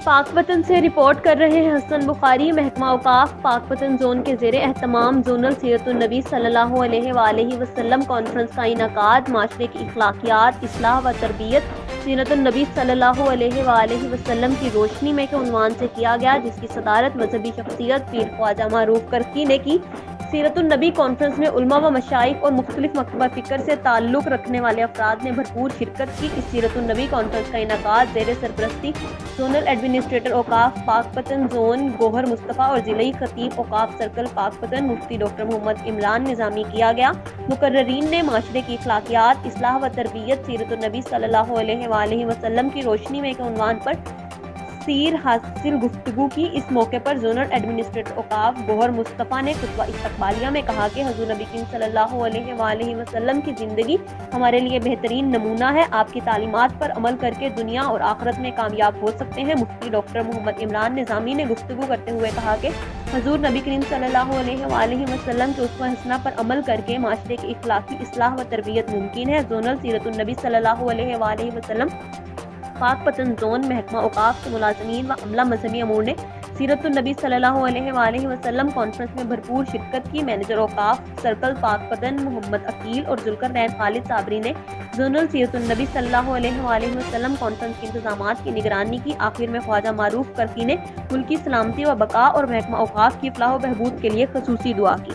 پاک پتن سے رپورٹ کر رہے ہیں حسن بخاری۔ محکمہ اوقاف پاک پتن زون کے زیر اہتمام زونل سیرت النبی صلی اللہ علیہ وآلہ وسلم کانفرنس کا انعقاد۔ معاشرے کی اخلاقیات، اصلاح و تربیت سیرت النبی صلی اللہ علیہ وآلہ وسلم کی روشنی میں کے عنوان سے کیا گیا، جس کی صدارت مذہبی شخصیت پیر خواجہ معروف کرکی نے کی۔ سیرت النبی کانفرنس میں علماء و مشائخ اور مختلف مکتبہ فکر سے تعلق رکھنے والے افراد نے بھرپور شرکت کی۔ اس سیرت النبی کانفرنس کا انعقاد زیر سرپرستی زونل ایڈمنسٹریٹر اوقاف پاک پتن زون گوہر مصطفیٰ اور ضلعی خطیب اوقاف سرکل پاک پتن مفتی ڈاکٹر محمد عمران نظامی کیا گیا۔ مقررین نے معاشرے کی اخلاقیات، اصلاح و تربیت سیرت النبی صلی اللہ علیہ وآلہ وسلم کی روشنی میں کے عنوان پر سیر حاصل گفتگو کی۔ اس موقع پر زونل ایڈمنسٹریٹر اوقاف گوہر مصطفیٰ نے خطبہ استقبالیہ میں کہا کہ حضور نبی کریم صلی اللہ علیہ وآلہ وسلم کی زندگی ہمارے لیے بہترین نمونہ ہے۔ آپ کی تعلیمات پر عمل کر کے دنیا اور آخرت میں کامیاب ہو سکتے ہیں۔ مفتی ڈاکٹر محمد عمران نظامی نے گفتگو کرتے ہوئے کہا کہ حضور نبی کریم صلی اللہ علیہ وآلہ وسلم کے اسوہ حسنہ پر عمل کر کے معاشرے کی اخلاقی اصلاح و تربیت ممکن ہے۔ زونل سیرت النبی صلی اللہ علیہ وآلہ وسلم پاک پتن زون محکمہ اوقاف کے ملازمین و عملہ مذہبی امور نے سیرت النبی صلی اللہ علیہ وآلہ وسلم کانفرنس میں بھرپور شرکت کی۔ مینیجر اوقاف سرکل پاک پتن محمد عقیل اور ذوالقرنین خالد صابری نے زونل سیرت النبی صلی اللہ علیہ وآلہ وسلم کانفرنس کے انتظامات کی نگرانی کی۔ آخر میں خواجہ معروف کرکی نے ملک کی سلامتی و بقا اور محکمہ اوقاف کی فلاح و بہبود کے لیے خصوصی دعا کی۔